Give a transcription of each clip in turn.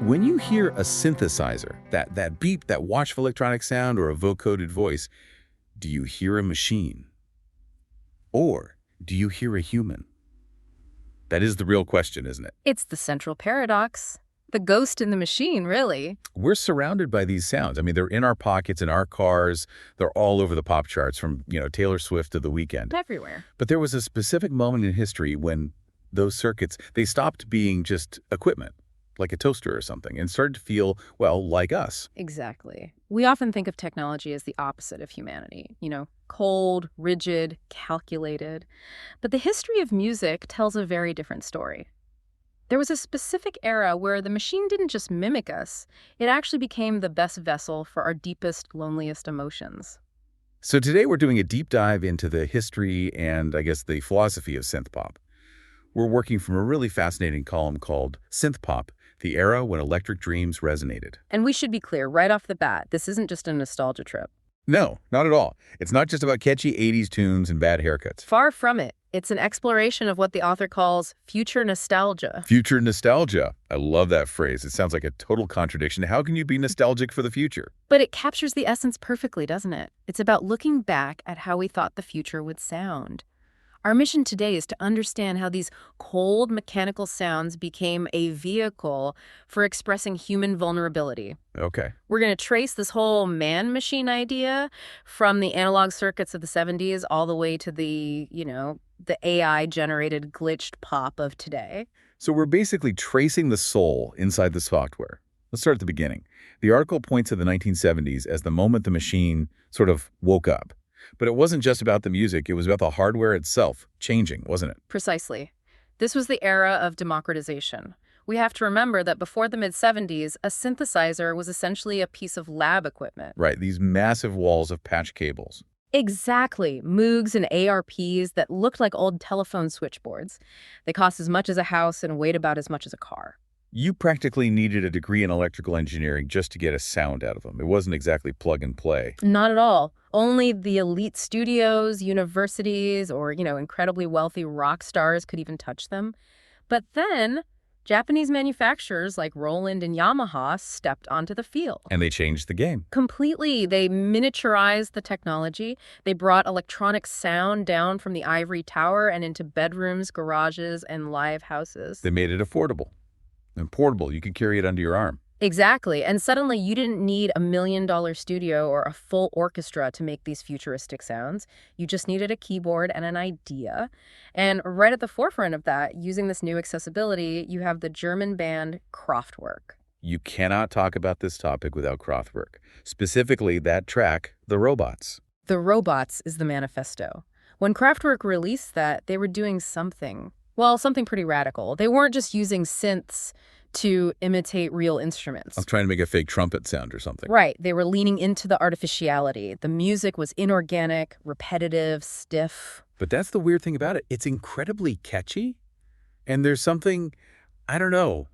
When you hear a synthesizer, that beep, that watchful electronic sound, or a vocoded voice, do you hear a machine? Or do you hear a human? That is the real question, isn't it? It's the central paradox. The ghost in the machine, really. We're surrounded by these sounds. I mean, they're in our pockets, in our cars. They're all over the pop charts from, Taylor Swift to The Weeknd. Everywhere. But there was a specific moment in history when those circuits, they stopped being just equipment, like a toaster or something, and started to feel, well, like us. Exactly. We often think of technology as the opposite of humanity. Cold, rigid, calculated. But the history of music tells a very different story. There was a specific era where the machine didn't just mimic us, it actually became the best vessel for our deepest, loneliest emotions. So today we're doing a deep dive into the history and, I guess, the philosophy of synth-pop. We're working from a really fascinating column called Synth-Pop, the era when electric dreams resonated. And we should be clear right off the bat, this isn't just a nostalgia trip. No, not at all. It's not just about catchy 80s tunes and bad haircuts. Far from it. It's an exploration of what the author calls future nostalgia. Future nostalgia. I love that phrase. It sounds like a total contradiction. How can you be nostalgic for the future? But it captures the essence perfectly, doesn't it? It's about looking back at how we thought the future would sound. Our mission today is to understand how these cold mechanical sounds became a vehicle for expressing human vulnerability. Okay. We're going to trace this whole man-machine idea from the analog circuits of the 70s all the way to the AI-generated glitched pop of today. So we're basically tracing the soul inside the software. Let's start at the beginning. The article points to the 1970s as the moment the machine sort of woke up. But it wasn't just about the music, it was about the hardware itself changing, wasn't it? Precisely. This was the era of democratization. We have to remember that before the mid-70s, a synthesizer was essentially a piece of lab equipment. Right, these massive walls of patch cables. Exactly. Moogs and ARPs that looked like old telephone switchboards. They cost as much as a house and weighed about as much as a car. You practically needed a degree in electrical engineering just to get a sound out of them. It wasn't exactly plug and play. Not at all. Only the elite studios, universities, or, incredibly wealthy rock stars could even touch them. But then, Japanese manufacturers like Roland and Yamaha stepped onto the field. And they changed the game. Completely. They miniaturized the technology. They brought electronic sound down from the ivory tower and into bedrooms, garages, and live houses. They made it affordable and portable. You could carry it under your arm. Exactly. And suddenly you didn't need $1 million studio or a full orchestra to make these futuristic sounds. You just needed a keyboard and an idea. And right at the forefront of that, using this new accessibility, you have the German band Kraftwerk. You cannot talk about this topic without Kraftwerk. Specifically, that track, The Robots. The Robots is the manifesto. When Kraftwerk released that, they were doing something pretty radical. They weren't just using synths to imitate real instruments. I'm trying to make a fake trumpet sound or something. Right. They were leaning into the artificiality. The music was inorganic, repetitive, stiff. But that's the weird thing about it. It's incredibly catchy. And there's something, I don't know,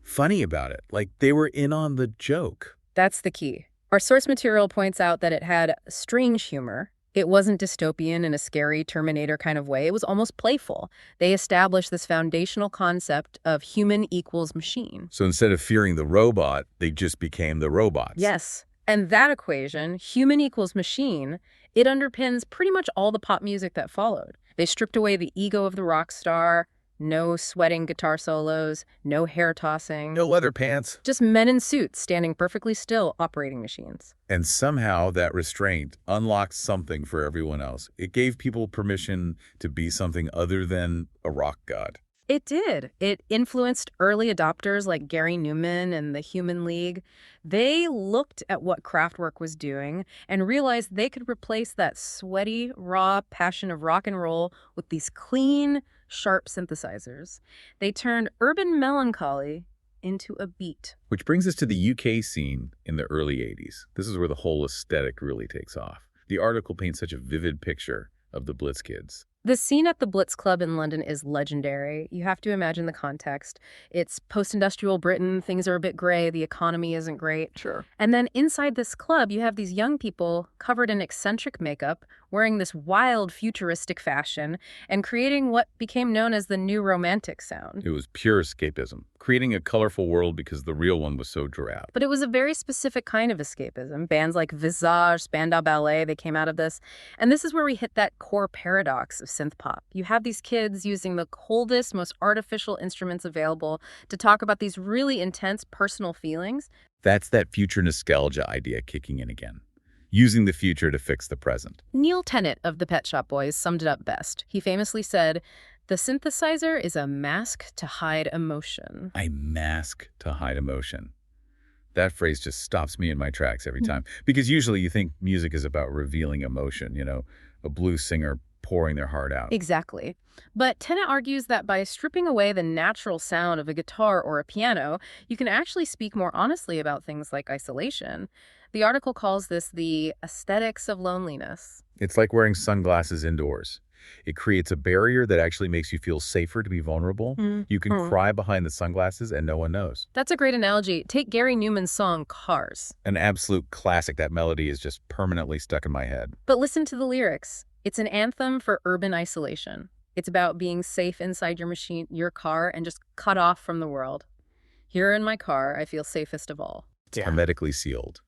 funny about it. Like they were in on the joke. That's the key. Our source material points out that it had strange humor. It wasn't dystopian in a scary Terminator kind of way. It was almost playful. They established this foundational concept of human equals machine. So instead of fearing the robot, they just became the robots. Yes. And that equation, human equals machine, it underpins pretty much all the pop music that followed. They stripped away the ego of the rock star. No sweating guitar solos, no hair tossing. No leather pants. Just men in suits standing perfectly still operating machines. And somehow that restraint unlocked something for everyone else. It gave people permission to be something other than a rock god. It did. It influenced early adopters like Gary Newman and the Human League. They looked at what Kraftwerk was doing and realized they could replace that sweaty, raw passion of rock and roll with these clean, sharp synthesizers. They turned urban melancholy into a beat. Which brings us to the UK scene in the early 80s. This is where the whole aesthetic really takes off. The article paints such a vivid picture of the Blitz kids. The scene at the Blitz Club in London is legendary. You have to imagine the context. It's post-industrial Britain, things are a bit gray, the economy isn't great. Sure. And then inside this club, you have these young people covered in eccentric makeup, wearing this wild, futuristic fashion and creating what became known as the New Romantic sound. It was pure escapism, creating a colorful world because the real one was so drab. But it was a very specific kind of escapism. Bands like Visage, Spandau Ballet, they came out of this. And this is where we hit that core paradox of synth-pop. You have these kids using the coldest, most artificial instruments available to talk about these really intense personal feelings. That's that future nostalgia idea kicking in again. Using the future to fix the present. Neil Tennant of the Pet Shop Boys summed it up best. He famously said, "The synthesizer is a mask to hide emotion." A mask to hide emotion. That phrase just stops me in my tracks every time. Because usually you think music is about revealing emotion, a blues singer pouring their heart out. Exactly. But Tennant argues that by stripping away the natural sound of a guitar or a piano, you can actually speak more honestly about things like isolation. The article calls this the aesthetics of loneliness. It's like wearing sunglasses indoors. It creates a barrier that actually makes you feel safer to be vulnerable. You can cry behind the sunglasses and no one knows. That's a great analogy. Take Gary Numan's song, Cars. An absolute classic. That melody is just permanently stuck in my head. But listen to the lyrics. It's an anthem for urban isolation. It's about being safe inside your machine, your car, and just cut off from the world. Here in my car, I feel safest of all. It's hermetically sealed.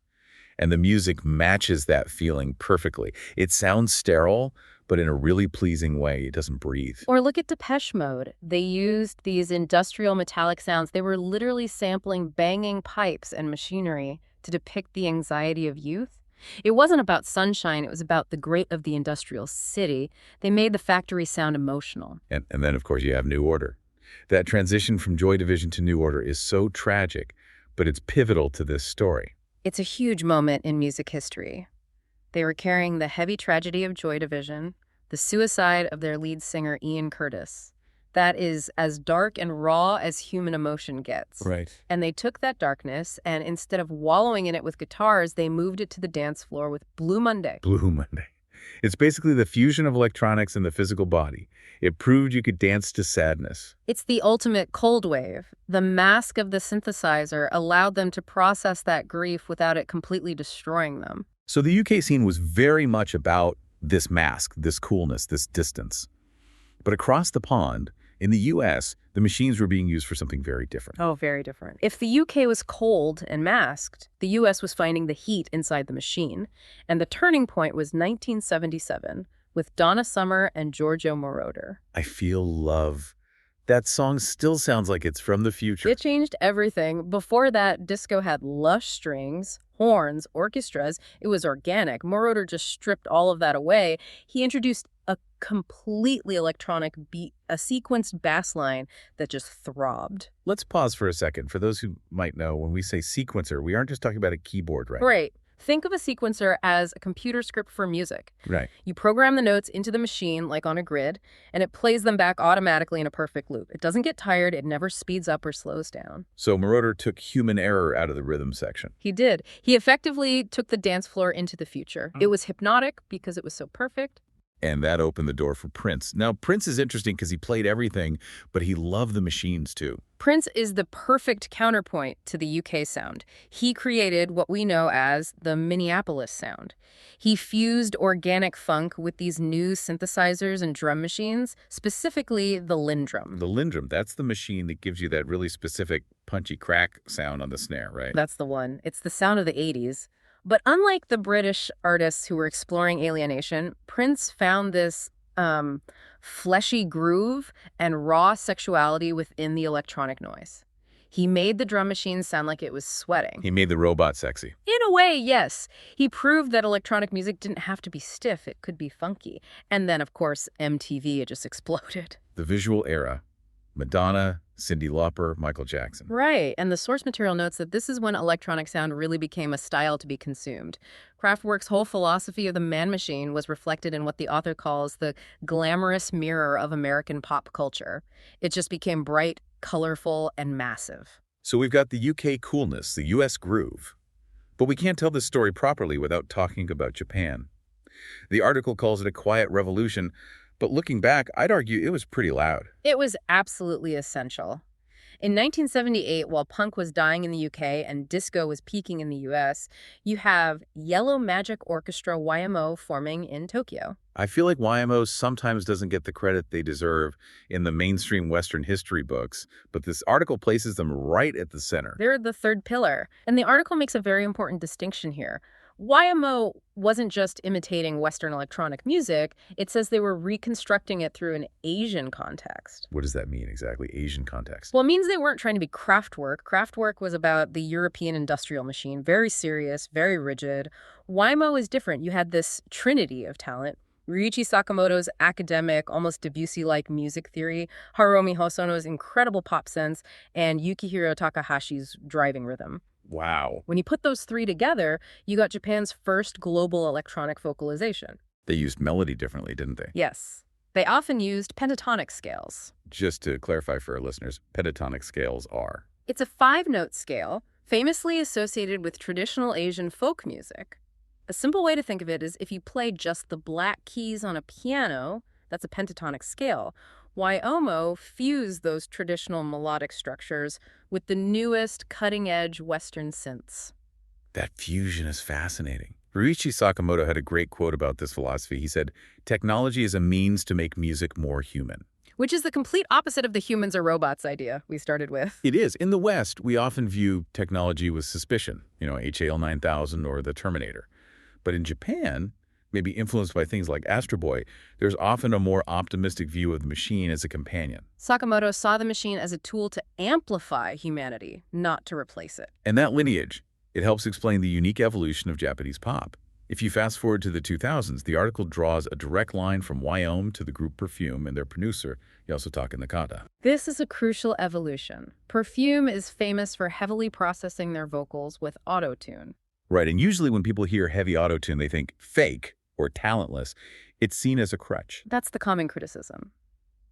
And the music matches that feeling perfectly. It sounds sterile, but in a really pleasing way. It doesn't breathe. Or look at Depeche Mode. They used these industrial metallic sounds. They were literally sampling banging pipes and machinery to depict the anxiety of youth. It wasn't about sunshine. It was about the grate of the industrial city. They made the factory sound emotional. And then, of course, you have New Order. That transition from Joy Division to New Order is so tragic, but it's pivotal to this story. It's a huge moment in music history. They were carrying the heavy tragedy of Joy Division, the suicide of their lead singer, Ian Curtis. That is as dark and raw as human emotion gets. Right. And they took that darkness, and instead of wallowing in it with guitars, they moved it to the dance floor with Blue Monday. Blue Monday. It's basically the fusion of electronics and the physical body. It proved you could dance to sadness. It's the ultimate cold wave. The mask of the synthesizer allowed them to process that grief without it completely destroying them. So the UK scene was very much about this mask, this coolness, this distance. But across the pond, in the US, the machines were being used for something very different. Oh, very different. If the UK was cold and masked, the US was finding the heat inside the machine. And the turning point was 1977 with Donna Summer and Giorgio Moroder. I Feel Love. That song still sounds like it's from the future. It changed everything. Before that, disco had lush strings, horns, orchestras. It was organic. Moroder just stripped all of that away. He introduced a completely electronic beat, a sequenced bass line that just throbbed. Let's pause for a second. For those who might know, when we say sequencer, we aren't just talking about a keyboard, right? Right. Think of a sequencer as a computer script for music. Right. You program the notes into the machine, like on a grid, and it plays them back automatically in a perfect loop. It doesn't get tired. It never speeds up or slows down. So Moroder took human error out of the rhythm section. He did. He effectively took the dance floor into the future. It was hypnotic because it was so perfect. And that opened the door for Prince. Now, Prince is interesting because he played everything, but he loved the machines too. Prince is the perfect counterpoint to the UK sound. He created what we know as the Minneapolis sound. He fused organic funk with these new synthesizers and drum machines, specifically the Lindrum. The Lindrum, that's the machine that gives you that really specific punchy crack sound on the snare, right? That's the one. It's the sound of the 80s. But unlike the British artists who were exploring alienation, Prince found this fleshy groove and raw sexuality within the electronic noise. He made the drum machine sound like it was sweating. He made the robot sexy. In a way, yes. He proved that electronic music didn't have to be stiff. It could be funky. And then, of course, MTV, it just exploded. The visual era. Madonna, Cyndi Lauper, Michael Jackson. Right, and the source material notes that this is when electronic sound really became a style to be consumed. Kraftwerk's whole philosophy of the man machine was reflected in what the author calls the glamorous mirror of American pop culture. It just became bright, colorful, and massive. So we've got the UK coolness, the US groove. But we can't tell this story properly without talking about Japan. The article calls it a quiet revolution, but looking back, I'd argue it was pretty loud. It was absolutely essential. In 1978, while punk was dying in the UK and disco was peaking in the US, you have Yellow Magic Orchestra YMO forming in Tokyo. I feel like YMO sometimes doesn't get the credit they deserve in the mainstream Western history books, but this article places them right at the center. They're the third pillar, and the article makes a very important distinction here. YMO wasn't just imitating Western electronic music, it says they were reconstructing it through an Asian context. What does that mean exactly, Asian context? Well, it means they weren't trying to be Kraftwerk. Kraftwerk was about the European industrial machine, very serious, very rigid. YMO is different. You had this trinity of talent. Ryuichi Sakamoto's academic, almost Debussy-like music theory, Hiromi Hosono's incredible pop sense, and Yukihiro Takahashi's driving rhythm. Wow. When you put those three together, you got Japan's first global electronic vocalization. They used melody differently, didn't they? Yes. They often used pentatonic scales. Just to clarify for our listeners, pentatonic scales are? It's a 5-note scale, famously associated with traditional Asian folk music. A simple way to think of it is if you play just the black keys on a piano, that's a pentatonic scale. YMO fused those traditional melodic structures with the newest cutting-edge Western synths. That fusion is fascinating. Ryuichi Sakamoto had a great quote about this philosophy. He said, "Technology is a means to make music more human." Which is the complete opposite of the humans or robots idea we started with. It is. In the West, we often view technology with suspicion, HAL 9000 or the Terminator. But in Japan, maybe influenced by things like Astro Boy, there's often a more optimistic view of the machine as a companion. Sakamoto saw the machine as a tool to amplify humanity, not to replace it. And that lineage, it helps explain the unique evolution of Japanese pop. If you fast forward to the 2000s, the article draws a direct line from YM to the group Perfume and their producer, Yasutaka Nakata. This is a crucial evolution. Perfume is famous for heavily processing their vocals with auto-tune. Right, and usually when people hear heavy auto-tune, they think fake or talentless. It's seen as a crutch. That's the common criticism.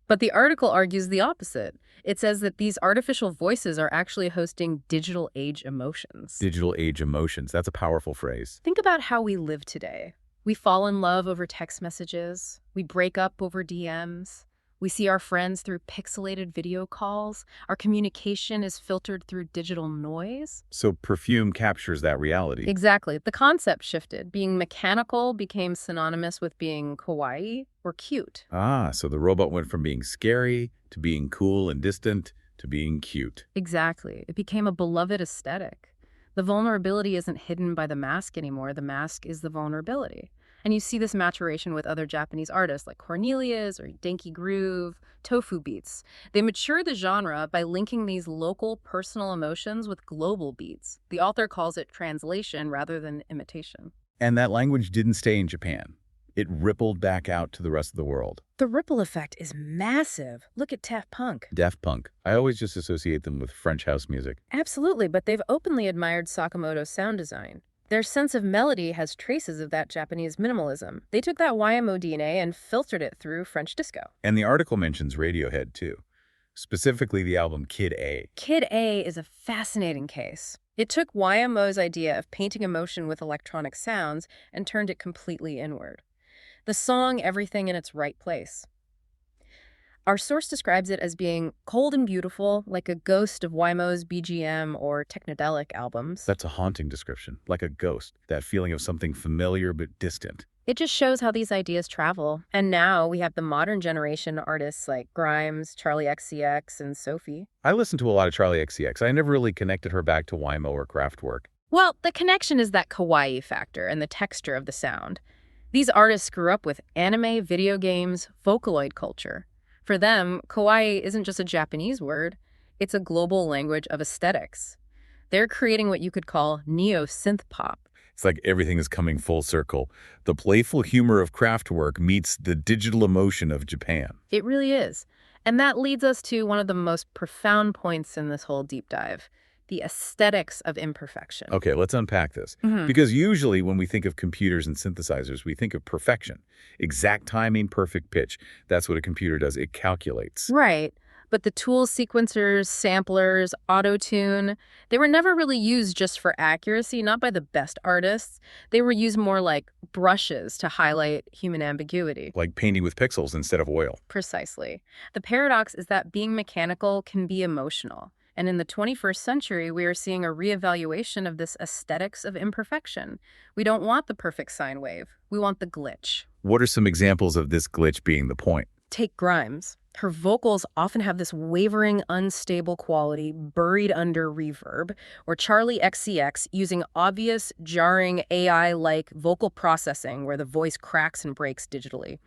But the article argues the opposite. It says that these artificial voices are actually hosting digital age emotions. Digital age emotions. That's a powerful phrase. Think about how we live today. We fall in love over text messages. We break up over DMs. We see our friends through pixelated video calls. Our communication is filtered through digital noise. So Perfume captures that reality. Exactly. The concept shifted. Being mechanical became synonymous with being kawaii or cute. So the robot went from being scary to being cool and distant to being cute. Exactly. It became a beloved aesthetic. The vulnerability isn't hidden by the mask anymore. The mask is the vulnerability. And you see this maturation with other Japanese artists like Cornelius or Denki Groove, Tofu Beats. They mature the genre by linking these local personal emotions with global beats. The author calls it translation rather than imitation. And that language didn't stay in Japan. It rippled back out to the rest of the world. The ripple effect is massive. Look at Daft Punk. Daft Punk. I always just associate them with French house music. Absolutely, but they've openly admired Sakamoto's sound design. Their sense of melody has traces of that Japanese minimalism. They took that YMO DNA and filtered it through French disco. And the article mentions Radiohead, too. Specifically the album Kid A. Kid A is a fascinating case. It took YMO's idea of painting emotion with electronic sounds and turned it completely inward. The song Everything in Its Right Place. Our source describes it as being cold and beautiful, like a ghost of YMO's BGM or technodelic albums. That's a haunting description, like a ghost, that feeling of something familiar but distant. It just shows how these ideas travel. And now we have the modern generation artists like Grimes, Charlie XCX, and Sophie. I listened to a lot of Charlie XCX. I never really connected her back to YMO or Kraftwerk. Well, the connection is that kawaii factor and the texture of the sound. These artists grew up with anime, video games, Vocaloid culture. For them, kawaii isn't just a Japanese word, it's a global language of aesthetics. They're creating what you could call neo-synth-pop. It's like everything is coming full circle. The playful humor of Kraftwerk meets the digital emotion of Japan. It really is. And that leads us to one of the most profound points in this whole deep dive. The aesthetics of imperfection. Okay, let's unpack this. Because usually when we think of computers and synthesizers, we think of perfection. Exact timing, perfect pitch. That's what a computer does. It calculates. Right. But the tools, sequencers, samplers, auto-tune, they were never really used just for accuracy, not by the best artists. They were used more like brushes to highlight human ambiguity. Like painting with pixels instead of oil. Precisely. The paradox is that being mechanical can be emotional. And in the 21st century, we are seeing a reevaluation of this aesthetics of imperfection. We don't want the perfect sine wave. We want the glitch. What are some examples of this glitch being the point? Take Grimes. Her vocals often have this wavering, unstable quality buried under reverb, or Charlie XCX using obvious, jarring AI-like vocal processing where the voice cracks and breaks digitally.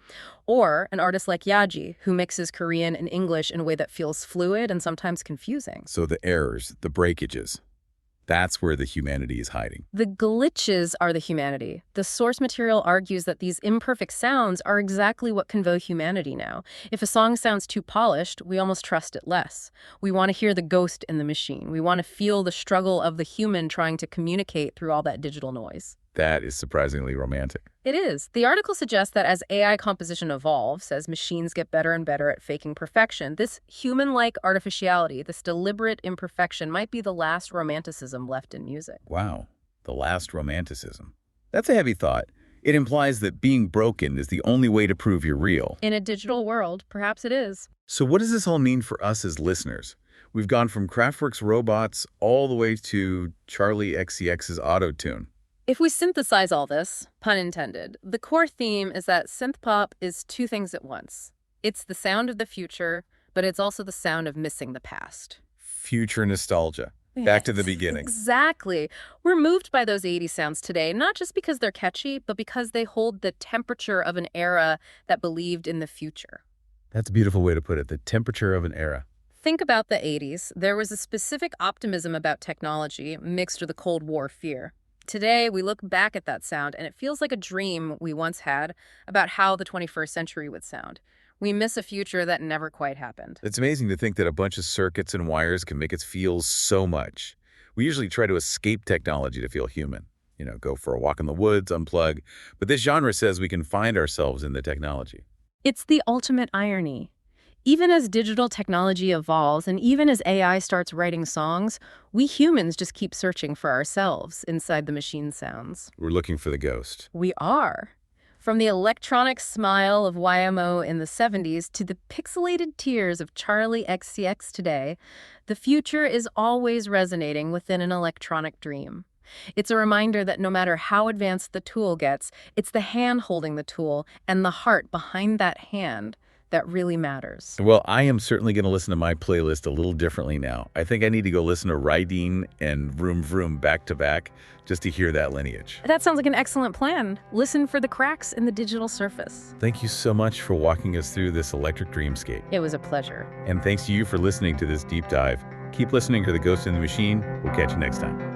Or an artist like Yaji, who mixes Korean and English in a way that feels fluid and sometimes confusing. So the errors, the breakages, that's where the humanity is hiding. The glitches are the humanity. The source material argues that these imperfect sounds are exactly what convey humanity now. If a song sounds too polished, we almost trust it less. We want to hear the ghost in the machine. We want to feel the struggle of the human trying to communicate through all that digital noise. That is surprisingly romantic. It is. The article suggests that as AI composition evolves, as machines get better and better at faking perfection, this human-like artificiality, this deliberate imperfection, might be the last romanticism left in music. Wow, the last romanticism. That's a heavy thought. It implies that being broken is the only way to prove you're real. In a digital world, perhaps it is. So what does this all mean for us as listeners? We've gone from Kraftwerk's robots all the way to Charlie XCX's auto-tune. If we synthesize all this, pun intended, the core theme is that synth-pop is two things at once. It's the sound of the future, but it's also the sound of missing the past. Future nostalgia. Back to the beginning. Exactly. We're moved by those 80s sounds today, not just because they're catchy, but because they hold the temperature of an era that believed in the future. That's a beautiful way to put it, the temperature of an era. Think about the 80s. There was a specific optimism about technology mixed with a Cold War fear. Today, we look back at that sound, and it feels like a dream we once had about how the 21st century would sound. We miss a future that never quite happened. It's amazing to think that a bunch of circuits and wires can make us feel so much. We usually try to escape technology to feel human. You know, go for a walk in the woods, unplug. But this genre says we can find ourselves in the technology. It's the ultimate irony. Even as digital technology evolves and even as AI starts writing songs, we humans just keep searching for ourselves inside the machine sounds. We're looking for the ghost. We are. From the electronic smile of YMO in the 70s to the pixelated tears of Charlie XCX today, the future is always resonating within an electronic dream. It's a reminder that no matter how advanced the tool gets, it's the hand holding the tool and the heart behind that hand that really matters. Well, I am certainly going to listen to my playlist a little differently now. I think I need to go listen to Riding and Vroom Vroom back to back just to hear that lineage. That sounds like an excellent plan. Listen for the cracks in the digital surface. Thank you so much for walking us through this electric dreamscape. It was a pleasure. And thanks to you for listening to this deep dive. Keep listening to The Ghost in the Machine. We'll catch you next time.